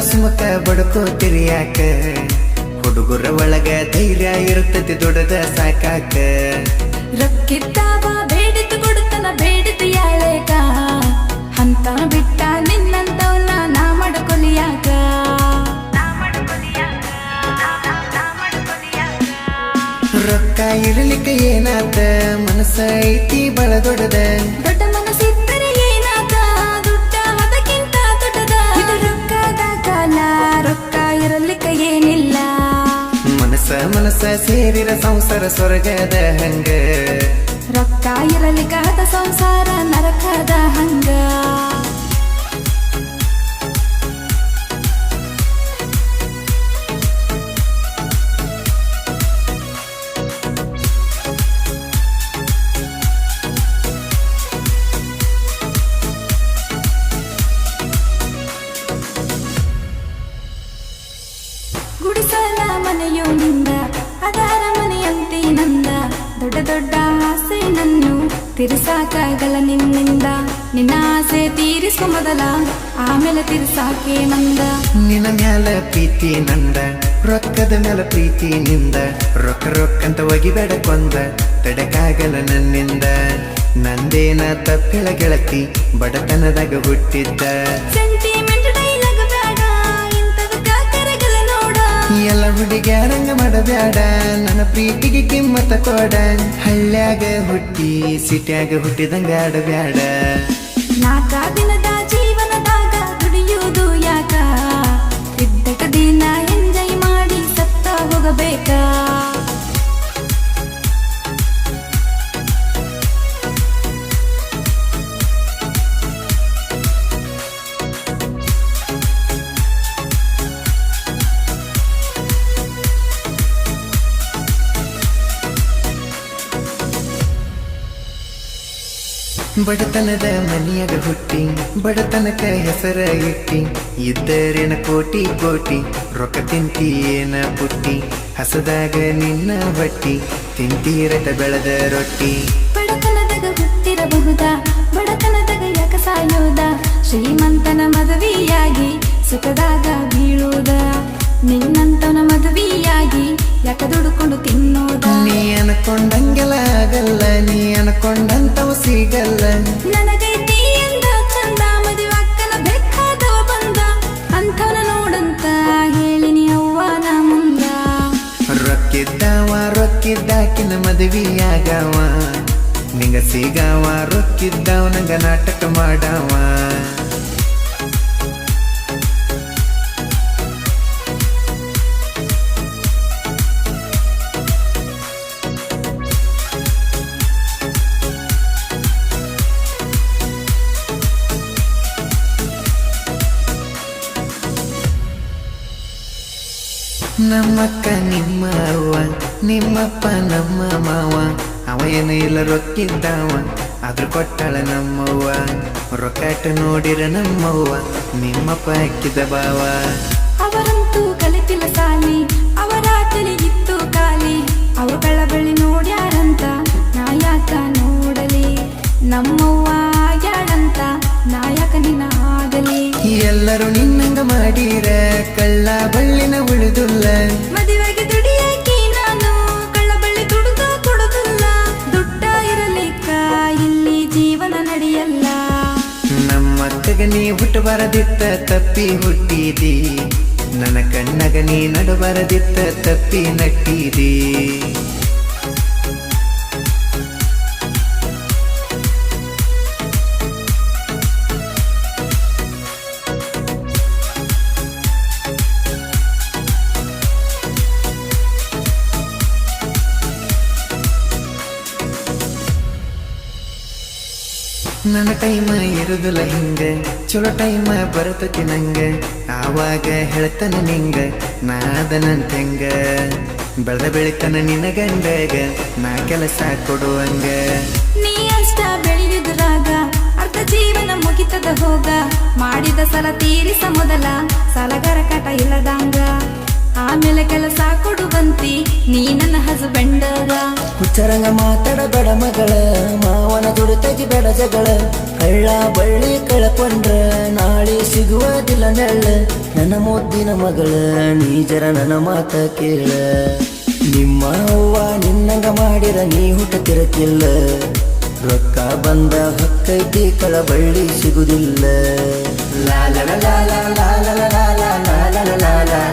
ಸುಮಕ ಬಡ್ಕೋತಿರಿ ಯಾಕ ಹುಡುಗರ ಒಳಗ ಧೈರ್ಯ ಇರುತ್ತದೆ ದೊಡ್ಡದ ಸಾಕಾಕ ರೊಕ್ಕಿದ್ದಾವ ಬೇಡಿತು ಕೊಡುತ್ತನ ಬೇಡಿತು ಯಾಳೇಕ ಅಂತ ಬಿಟ್ಟ ನಿನ್ನಂತವನ್ನ ನಾ ಮಾಡ್ಕೊಲಿಯಾಕ ರೊಕ್ಕ ಇರಲಿಕ್ಕೆ ಏನಾತ ಮನಸ್ಸ ಐತಿ ಬಳ ದೊಡ್ಡದ ದೊಡ್ಡ ಮನಸ್ಸಿದ್ದರೆ ಏನಾದ ದುಡ್ಡ ಅದಕ್ಕಿಂತ ದೊಡ್ಡದ ಇದು ರೊಕ್ಕದ ಕಾಲ ರೊಕ್ಕ ಇರಲಿಕ್ಕೆ ಏನಿಲ್ಲ ಮನಸ್ಸ ಸೇರಿರ ಸಂಸಾರ ಸ್ವರ್ಗದ ಹಂಗ ರೊಕ್ಕ ಇರಲಿಕ್ಕಾದ ಸಂಸಾರ ನರಕದ ಹಂಗ ಗುಡಿಸಲ ಮನೆಯು ನಿಂದ ಅದಾರ ಮನೆಯಂತೆ ನಂದ ದೊಡ್ಡ ದೊಡ್ಡ ಆಸೆ ನನ್ನು ತಿರ್ಸಾಕಾಗಲ್ಲ ನಿನ್ನಿಂದ ನಿನ್ನ ಆಸೆ ತೀರಿಸುವ ಮೊದಲ ಆಮೇಲೆ ತಿರ್ಸಾಕೆ ನಂದ ನಿನ್ನ ಮ್ಯಾಲ ಪ್ರೀತಿ ನಂದ ರೊಕ್ಕದ ಮ್ಯಾಲ ಪ್ರೀತಿ ನಿಂದ ರೊಕ್ಕಂತ ಒಗಿಬೇಡ ಕೊಂದ ತಡಕಾಗಲ್ಲ ನನ್ನಿಂದ ನಂದೇನ ತಪ್ಪಿಳ ಗೆಳತಿ ಬಡತನದಾಗ ಹುಟ್ಟಿದ್ದ ಸೆಂಟಿಮೆಂಟ್ ಡೈಲಾಗ್ ಬೇಡ ಇಂಥದಕ್ಕ ಕರೆಗಲ ನೋಡ ಎಲ್ಲ ಹುಡುಗ್ಯಾರಂಗ ಮಾಡಬ್ಯಾಡ ನನ್ನ ಪ್ರೀತಿಗೆ ಕಿಮ್ಮತ್ತ ಕೊಡ ಹಳ್ಳ್ಯಾಗ ಹುಟ್ಟಿ ಸಿಟ್ಯಾಗ ಹುಟ್ಟಿದಂಗ ಆಡಬ್ಯಾಡ ನಾಲ್ಕ ದಿನದ ಜೀವನದಾಗ ದುಡಿಯುವುದು ಯಾಕ ಇದ್ದಕ ದಿನ ಎಂಜಾಯ್ ಮಾಡಿ ಸತ್ತ ಹೋಗಬೇಕ ಬಡತನದ ಮನಿಯಾಗ ಹುಟ್ಟಿ ಬಡತನಕ ಹೆಸರ ಇಟ್ಟಿ ಇದ್ದರೇನ ಕೋಟಿ ಕೋಟಿ ರೊಕ್ಕ ತಿಂತಿ ಏನ ಪುಟ್ಟಿ ಹಸದಾಗ ನಿನ್ನ ಬಟ್ಟಿ ತಿಂತೀರಟ ಬೆಳೆದ ರೊಟ್ಟಿ ಬಡತನದಾಗ ಹುಟ್ಟಿರಬಹುದ ಬಡತನದಾಗ ಯಾಕ ಸಾಯೋದ ಶ್ರೀಮಂತನ ಮದುವೆಯಾಗಿ ಸುಖದಾಗ ಬೀಳುವುದ ನಿನ್ನಂತನ ಮದುವೆಯಾಗಿ ಯಾಕ ದುಡುಕೊಂಡು ತಿನ್ನೋದ ನೀ ಅನ್ಕೊಂಡಂಗೆಲ್ಲ ಆಗಲ್ಲ ನೀ ಅನ್ಕೊಂಡಂತವ ಸಿಗಲ್ಲ ನನಗೈತಿ ಎಂದ ಚಂದ ಮದುವೆ ಅಕ್ಕನ ಬೇಕಾದವ ಬಂದ ಅಂಥವನ ನೋಡಂತ ಹೇಳಿನಿ ಅವ್ವನ ಮುಂದ ರೊಕ್ಕಿದ್ದಾಕಿನ ಮದುವೆಯಾಗವ ನಿಂಗ ಸಿಗವ ರೊಕ್ಕಿದ್ದಾವ ನಂಗ ನಾಟಕ ಮಾಡವ ನಮ್ಮಕ್ಕ ನಿಮ್ಮ ಅವ್ವ ನಿಮ್ಮಪ್ಪ ನಮ್ಮ ಮಾವ ಅವ ಏನು ಇಲ್ಲ ರೊಕ್ಕಿದ್ದಾವ ಆದ್ರೂ ಕೊಟ್ಟಾಳ ನಮ್ಮವ್ವ ರೊಕ್ಕಾಟ ನೋಡಿರ ನಮ್ಮವ್ವ ನಿಮ್ಮಪ್ಪ ಹಾಕಿದ ಬಾವ ಅವರಂತೂ ಕಲಿತಿಲ್ಲ ಸಾಲಿ ಅವರ ತಲೆಗಿತ್ತು ಖಾಲಿ ಅವುಗಳ ಬಳಿ ನೋಡ್ಯಾರಂತ ನಾಯಕ ನೋಡಲಿ ನಮ್ಮವ್ವ ಆಗ್ಯಾಳಂತ ನಾಯಕ ನಿನ್ನ ಆಗಲಿ ಎಲ್ಲರೂ ನಿನ್ನಂಗ ಮಾಡಿರ ಕಳ್ಳ ಬಳ್ಳಿನ ಉಳಿದುಲ್ಲ ಮದುವೆಗೆ ದುಡಿಯಾಕಿ ನಾನು ಕಳ್ಳ ಬಳ್ಳಿ ದುಡ್ದು ಕೊಡುದಿಲ್ಲ ದುಡ್ಡ ಇರಲಿಕ್ಕ ಇಲ್ಲಿ ಜೀವನ ನಡೆಯಲ್ಲ ನಮ್ಮತ್ತಗ ನೀ ಹುಟ್ಟಬಾರದಿತ್ತ ತಪ್ಪಿ ಹುಟ್ಟಿದಿ ನನ್ನ ಕಣ್ಣಗ ನೀ ನಡಬಾರದಿತ್ತ ತಪ್ಪಿ ನಟ್ಟಿದಿ ನನ್ನ ಟೈಮ ಇರುದಿಲ್ಲ ಹಿಂಗ ಚಲೋ ಟೈಮ ಬರ್ತತಿ ನಂಗ ಆವಾಗ ಹೇಳ್ತಾನ ನಿಂಗ ನಾದನಂತ ಹೆಂಗ ಬೆಳೆದ ಬೆಳಿತಾನ ನಿನ್ನ ಗಂಡಗ ನಾ ಕೆಲಸ ಕೊಡುವಂಗ ನೀ ಅಷ್ಟ ಬೆಳೆಯುದ್ರಾಗ ಅರ್ಧ ಜೀವನ ಮುಗಿತದ ಹೋಗ ಮಾಡಿದ ಸಲ ತೀರಿಸ ಮೊದಲ ಸಲಗರ ಕಟ ಇಲ್ಲದಂಗ ಆಮೇಲೆ ಕೆಲಸ ಕೊಡುವಂತಿ ನೀ ನನ್ನ ಹಸ್ಬೆಂಡಗ. ಹುಚ್ಚರಂಗ ಮಾತಾಡಬೇಡ ಮಗಳ, ಮಾವನ ದುಡಿ ತೆಗಿಬೇಡ ಜಗಳ. ಹಳ್ಳ ಬಳ್ಳಿ ಕಳ್ಕೊಂಡ್ರ ನಾಳೆ ಸಿಗುವುದಿಲ್ಲ ನೆಳ್ಳ. ನನ್ನ ಮುದ್ದಿನ ಮಗಳ ನೀ ಜರ ನನ್ನ ಮಾತ ಕೇಳ. ನಿಮ್ಮ ಅವ್ವ ನಿನ್ನಂಗ ಮಾಡಿರ ನೀ ಹುಟ್ಟತಿರಕ್ಕಿಲ್ಲ. ರೊಕ್ಕ ಬಂದ ಹಕ್ಕೈತಿ ಕಳಬಳ್ಳಿ ಸಿಗುದಿಲ್ಲ. ಲಾ ಲಾ ಲಾ ಲಾ ಲಾ ಲಾ ಲಾ ಲಾ ಲಾ ಲಾ ಲಾ ಲಾ ಲಾ.